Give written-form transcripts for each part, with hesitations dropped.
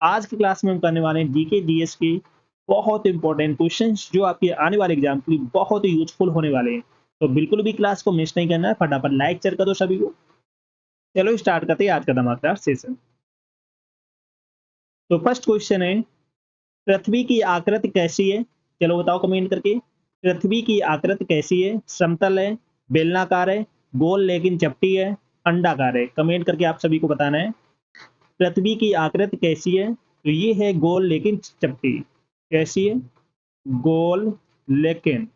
आज की क्लास में हम करने वाले हैं जीके जीएस के बहुत इंपॉर्टेंट क्वेश्चंस जो आपके आने वाले एग्जाम के लिए बहुत ही यूजफुल होने वाले हैं। तो बिल्कुल भी क्लास को मिस नहीं करना है, फटाफट लाइक शेयर कर दो सभी को। चलो स्टार्ट करते हैं आज का धमाकेदार सेशन। तो फर्स्ट क्वेश्चन है, पृथ्वी की आकृति कैसी है? चलो बताओ कमेंट करके। पृथ्वी की आकृति कैसी है? समतल है, बेलनाकार है, गोल लेकिन चपटी है, अंडाकार है? कमेंट करके आप सभी को बताना है। पृथ्वी की आकृति कैसी है? तो ये है गोल लेकिन चपटी। कैसी है? गोल लेकिन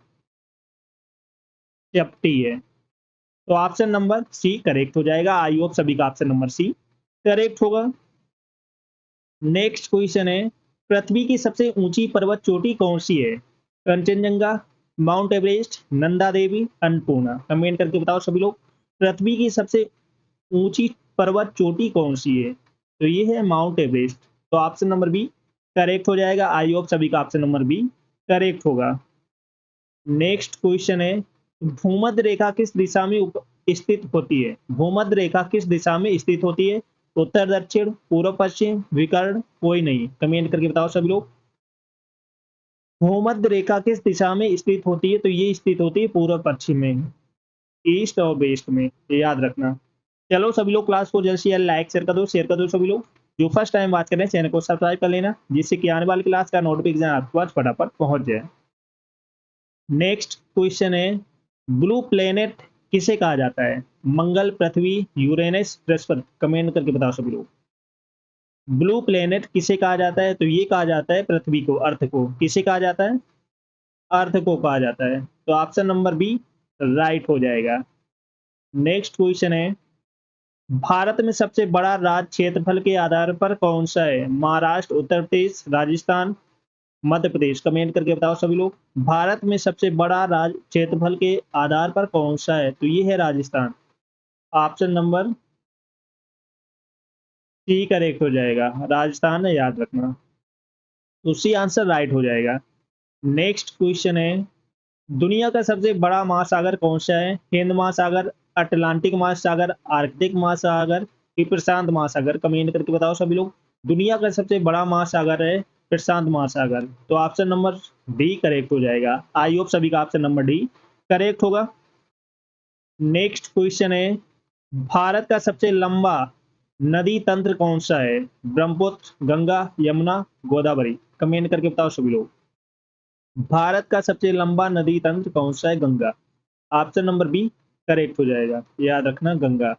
चपटी है। तो ऑप्शन नंबर सी करेक्ट हो जाएगा। आई होप सभी का ऑप्शन नंबर सी करेक्ट होगा। नेक्स्ट क्वेश्चन है, पृथ्वी की सबसे ऊंची पर्वत चोटी कौन सी है? Kanchenjunga, mount Everest, Nanda Devi, Annapurna? Comment करके बताओ सभी लोग। पृथ्वी की सबसे ऊंची पर्वत चोटी कौन सी है? तो ये है माउंट एवरेस्ट। तो ऑप्शन नंबर बी करेक्ट हो जाएगा। आई होप सभी का ऑप्शन नंबर बी करेक्ट होगा। नेक्स्ट क्वेश्चन है, भूमध्य रेखा किस दिशा में स्थित होती है? भूमध्य रेखा किस दिशा में स्थित होती है? उत्तर दक्षिण, पूर्व पश्चिम, विकर्ण, कोई नहीं? कमेंट करके बताओ सभी लोग। भूमध्य रेखा किस दिशा में स्थित होती है? तो ये स्थित होती है पूर्व पश्चिम में, ईस्ट और वेस्ट में, ये याद रखना। चलो सभी लोग क्लास को जल्द से जल्द लाइक शेयर कर दो सभी लोग। जो फर्स्ट टाइम बात कर रहे हैं चैनल को सब्सक्राइब कर लेना, जिससे कि आने वाली क्लास का नोटिफिकेशन आपके पास फटाफट पहुंच जाए। नेक्स्ट क्वेश्चन है, ब्लू प्लेनेट किसे कहा जाता है? मंगल, पृथ्वी, यूरेनस, बृहस्पति? कमेंट करके बताओ सभी लोग। ब्लू प्लेनेट किसे कहा जाता है? तो ये कहा जाता है पृथ्वी को, अर्थ को। किसे कहा जाता है? अर्थ को कहा जाता है। तो ऑप्शन नंबर बी राइट हो जाएगा। नेक्स्ट क्वेश्चन है, भारत में सबसे बड़ा राज्य क्षेत्रफल के आधार पर कौन सा है? महाराष्ट्र, उत्तर प्रदेश, राजस्थान, मध्य प्रदेश? कमेंट करके बताओ सभी लोग। भारत में सबसे बड़ा राज्य क्षेत्रफल के आधार पर कौन सा है? तो ये है Rajasthan. Option number C correct हो जाएगा। राजस्थान है, याद रखना। तो सी आंसर राइट हो जाएगा। नेक्स्ट क्वेश्चन है, दुनिया का सबसे बड़ा महासागर कौन सा है? हिंद महासागर, अटलांटिक महासागर, आर्कटिक महासागर, कि प्रशांत महासागर? कमेंट करके बताओ सभी लोग। दुनिया का सबसे बड़ा महासागर है प्रशांत महासागर। तो ऑप्शन नंबर डी करेक्ट हो जाएगा। आई होप सभी का ऑप्शन नंबर डी करेक्ट होगा। नेक्स्ट क्वेश्चन है, भारत का सबसे लंबा नदी तंत्र कौन सा है? ब्रह्मपुत्र, गंगा, यमुना, गोदावरी? कमेंट करके बताओ सभी लोग। भारत का सबसे लंबा नदी तंत्र कौन सा है? Ganga. Option number B correct हो जाएगा, याद रखना गंगा।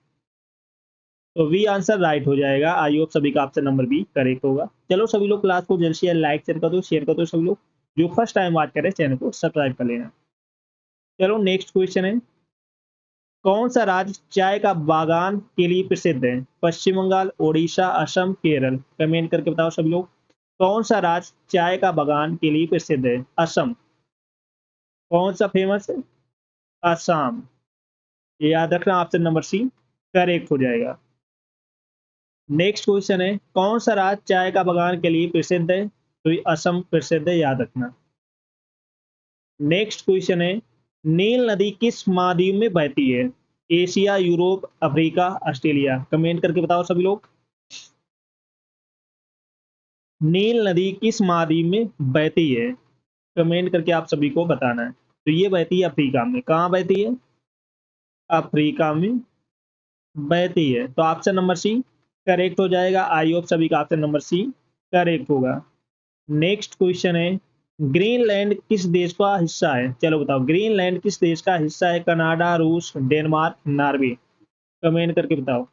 तो वी आंसर राइट हो जाएगा। आई होप सभी का ऑप्शन नंबर बी करेक्ट होगा। चलो सभी लोग क्लास को जल्द से जल्द लाइक शेयर कर दो सभी लोग। जो फर्स्ट टाइम बात करें चैनल को सब्सक्राइब कर लेना। चलो नेक्स्ट क्वेश्चन है, कौन सा राज्य चाय का बागान के लिए प्रसिद्ध है? पश्चिम बंगाल, ओडिशा, असम, केरल? कमेंट करके बताओ सभी लोग। कौन सा राज्य चाय का बागान के लिए प्रसिद्ध है? असम। कौन सा फेमस है? असम। ये याद रखना, ऑप्शन नंबर सी करेक्ट हो जाएगा। नेक्स्ट क्वेश्चन है, कौन सा राज्य चाय का बागान के लिए प्रसिद्ध है? तो ये असम प्रसिद्ध है, याद रखना। नेक्स्ट क्वेश्चन है, नील नदी किस महाद्वीप में बहती है? Asia, Europe, Africa, Australia? Comment करके बताओ सभी लोग। नील नदी किस महाद्वीप में बहती है? कमेंट करके आप सभी को बताना है। तो ये बहती है अफ्रीका में। कहाँ बहती है? अफ्रीका में बहती है। तो ऑप्शन नंबर सी करेक्ट हो जाएगा। आई होप सभी का ऑप्शन नंबर सी करेक्ट होगा। नेक्स्ट क्वेश्चन है, ग्रीनलैंड किस देश का हिस्सा है? चलो बताओ, ग्रीनलैंड किस देश का हिस्सा है? कनाडा, रूस, डेनमार्क, नॉर्वे? कमेंट करके बताओ।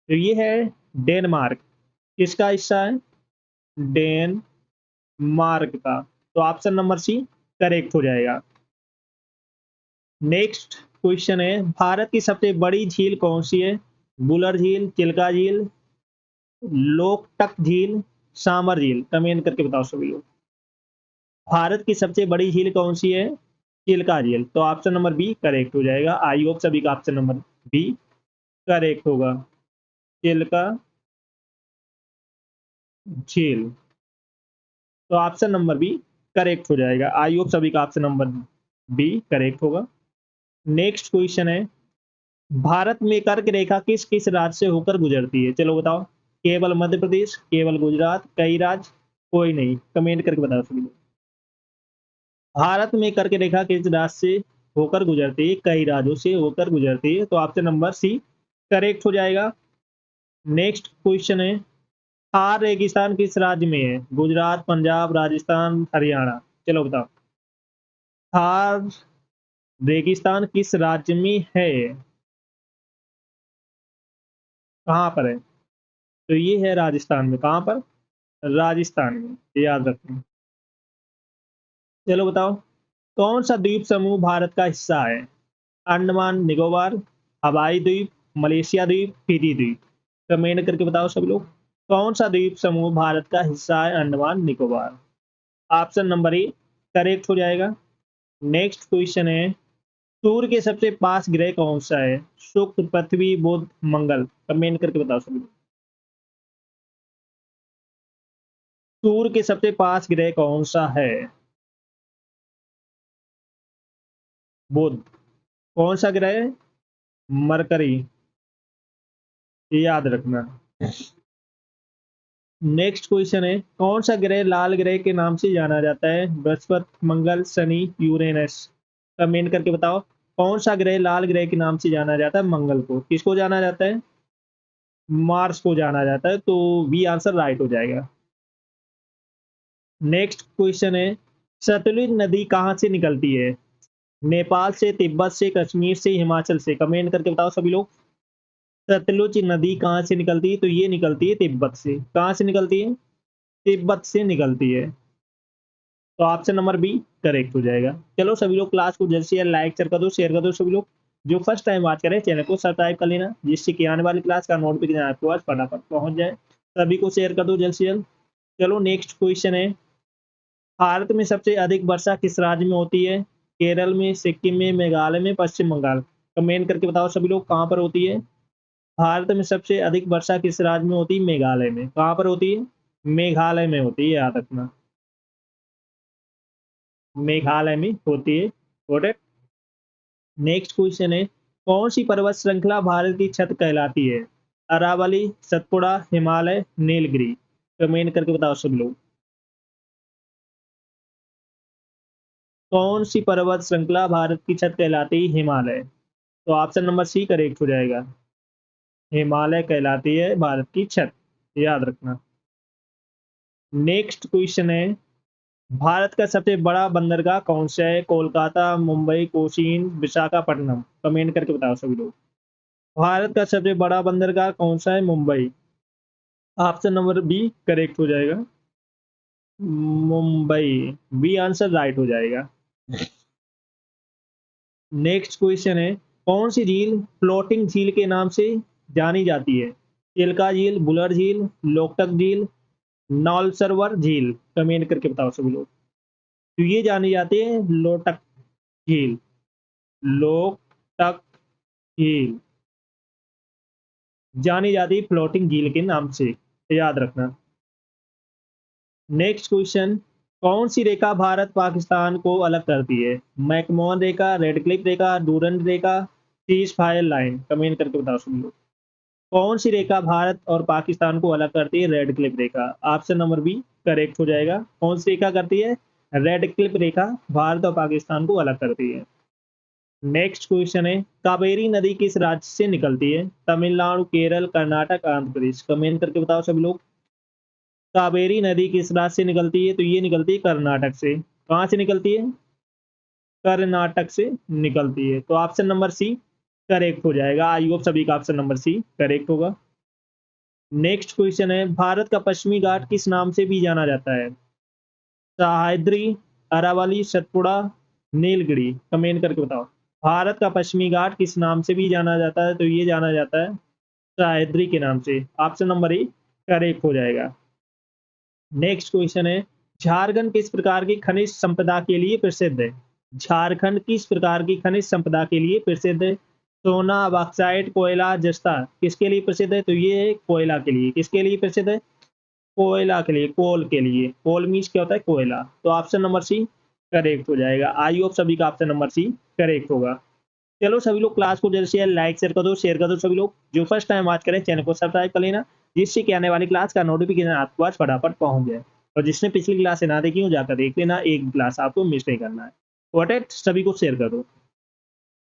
तो ये है डेनमार्क। किसका हिस्सा है? डेनमार्क का। तो ऑप्शन नंबर सी करेक्ट हो जाएगा। नेक्स्ट क्वेश्चन है, भारत की सबसे बड़ी झील कौन सी है? बुलर झील, चिल्का झील, लोकटक झील, सामर झील? कमेंट करके बताओ सभी लोग। भारत की सबसे बड़ी झील कौन सी है? चिल्का झील। तो ऑप्शन नंबर बी करेक्ट हो जाएगा। आई होप सभी का ऑप्शन नंबर बी करेक्ट होगा। चिल्का झील। तो ऑप्शन नंबर बी करेक्ट हो जाएगा। आई होप सभी का ऑप्शन नंबर बी करेक्ट होगा। नेक्स्ट क्वेश्चन है, भारत में कर्क रेखा किस किस राज्य से होकर गुजरती है? चलो बताओ। केवल मध्य प्रदेश, केवल गुजरात, कई राज्य, कोई नहीं? कमेंट करके बताओ सभी लोग। भारत में कर्क रेखा किस राज्य से होकर गुजरती है? कई राज्यों से होकर गुजरती है, तो ऑप्शन नंबर सी करेक्ट हो जाएगा। नेक्स्ट क्वेश्चन है, थार रेगिस्तान किस राज्य में है? गुजरात, पंजाब, राजस्थान, हरियाणा? चलो बताओ। थार रेगिस्तान किस राज्य में है? कहाँ पर है? तो ये है राजस्थान में। कहाँ पर? राजस्थान में, ये याद रखना। चलो बताओ, कौन सा द्वीप समूह भारत का हिस्सा है? अंडमान निकोबार, हवाई द्वीप, मलेशिया द्वीप, फिजी द्वीप? कमेंट करके बताओ सब लोग। कौन सा द्वीप समूह भारत का हिस्सा है? Andaman Nicobar. Option number A correct हो जाएगा। नेक्स्ट क्वेश्चन है, सूर्य के सबसे पास ग्रह कौन सा है? शुक्र, पृथ्वी, बुध, मंगल? कमेंट करके बताओ सब लोग। सूर्य के सबसे पास ग्रह कौन सा है? बुध। कौन सा ग्रह है? मरकरी, ये याद रखना। नेक्स्ट क्वेश्चन है, कौन सा ग्रह लाल ग्रह के नाम से जाना जाता है? बृहस्पति, मंगल, शनि, यूरेनस? कमेंट करके बताओ। कौन सा ग्रह लाल ग्रह के नाम से जाना जाता है? मंगल को। किसको जाना जाता है? मार्स को जाना जाता है, तो बी आंसर राइट हो जाएगा। नेक्स्ट क्वेश्चन है, सतलुज नदी कहाँ से निकलती है? नेपाल से, तिब्बत से, कश्मीर से, हिमाचल से? कमेंट करके बताओ सभी लोग। सतलुज नदी कहाँ से निकलती है? तो ये निकलती है तिब्बत से। कहाँ से निकलती है? तिब्बत से निकलती है, तो ऑप्शन नंबर बी करेक्ट हो जाएगा। चलो सभी लोग क्लास को जल्द से जल्द लाइक कर दो, शेयर कर दो। सभी लोग जो फर्स्ट टाइम बात करें चैनल को सब्सक्राइब कर लेना, जिससे कि आने वाली क्लास का नोटिफिकेशन आपके पास फटाफट पहुंच जाए। सभी को शेयर कर दो जल्द से जल्द। चलो नेक्स्ट क्वेश्चन है, भारत में सबसे अधिक वर्षा किस राज्य में होती है? केरल में, सिक्किम में, मेघालय में, पश्चिम बंगाल? कमेंट करके बताओ सभी लोग, कहाँ पर होती है? भारत में सबसे अधिक वर्षा किस राज्य में होती है? मेघालय में। कहाँ पर होती है? मेघालय में होती है, याद रखना। मेघालय में होती है। Got it. नेक्स्ट क्वेश्चन है, कौन सी पर्वत श्रृंखला भारत की छत कहलाती है? अरावली, सतपुड़ा, हिमालय, नीलगिरी? कमेंट करके बताओ सब लोग। कौन सी पर्वत श्रृंखला भारत की छत कहलाती है? हिमालय। तो ऑप्शन नंबर सी करेक्ट हो जाएगा। हिमालय कहलाती है भारत की छत, याद रखना। नेक्स्ट क्वेश्चन है, भारत का सबसे बड़ा बंदरगाह कौन सा है? कोलकाता, मुंबई, कोचीन, विशाखापट्टनम? कमेंट करके बताओ सभी लोग। भारत का सबसे बड़ा बंदरगाह कौन सा है? Mumbai. Option number B correct हो जाएगा। मुंबई, बी आंसर राइट हो जाएगा। नेक्स्ट क्वेश्चन है, कौन सी झील फ्लोटिंग झील के नाम से जानी जाती है? चिल्का झील, बुलर झील, लोकटक झील, नौल सरोवर झील? कमेंट करके बताओ सभी लोग। तो ये जानी जाती है लोटक झील। लोकटक झील जानी जाती है फ्लोटिंग झील के नाम से, याद रखना। नेक्स्ट क्वेश्चन, कौन सी रेखा भारत पाकिस्तान को अलग करती है? मैकमोहन रेखा, रेड क्लिफ रेखा, डूरंड रेखा, सीज फायर लाइन? कमेंट करके बताओ सुन लो। कौन सी रेखा भारत और पाकिस्तान को अलग करती है? रेड क्लिफ रेखा। ऑप्शन नंबर बी करेक्ट हो जाएगा। कौन सी रेखा करती है? रेड क्लिफ रेखा भारत और पाकिस्तान को अलग करती है। नेक्स्ट क्वेश्चन है, कावेरी नदी किस राज्य से निकलती है? तमिलनाडु, केरल, कर्नाटक, आंध्र प्रदेश? कमेंट करके बताओ सभी लोग। कावेरी नदी किस राज्य से निकलती है? तो ये निकलती है कर्नाटक से। कहाँ से निकलती है? कर्नाटक से निकलती है, तो ऑप्शन नंबर सी करेक्ट हो जाएगा। आई होप सभी का ऑप्शन नंबर सी करेक्ट होगा। नेक्स्ट क्वेश्चन है, भारत का पश्चिमी घाट किस नाम से भी जाना जाता है? सह्याद्री, अरावली, सतपुड़ा, नीलगिरी? कमेंट करके बताओ। भारत का पश्चिमी घाट किस नाम से भी जाना जाता है? तो ये जाना जाता है सह्याद्री के नाम से। ऑप्शन नंबर ए करेक्ट हो जाएगा। नेक्स्ट क्वेश्चन है, झारखंड किस प्रकार की खनिज संपदा के लिए प्रसिद्ध है? झारखंड किस प्रकार की खनिज संपदा के लिए प्रसिद्ध है? सोना, बॉक्साइट, कोयला, जस्ता? किसके लिए प्रसिद्ध है? तो ये है कोयला के लिए। किसके लिए प्रसिद्ध है? कोयला के लिए, कोल के लिए। कोल मीन्स क्या होता है? कोयला। तो ऑप्शन नंबर सी करेक्ट हो जाएगा। आई होप सभी का ऑप्शन नंबर सी करेक्ट होगा। चलो सभी लोग क्लास को जल्द से लाइक शेयर कर दो सभी लोग। जो फर्स्ट टाइम बात करें चैनल को सब्सक्राइब कर लेना, जिससे कि आने वाली क्लास का नोटिफिकेशन आपके पास फटाफट पहुंच जाए। और जिसने पिछली क्लास से ना देखी हो जाकर देख लेना, एक क्लास आपको मिस नहीं करना है। व्हाट सभी को शेयर कर दो।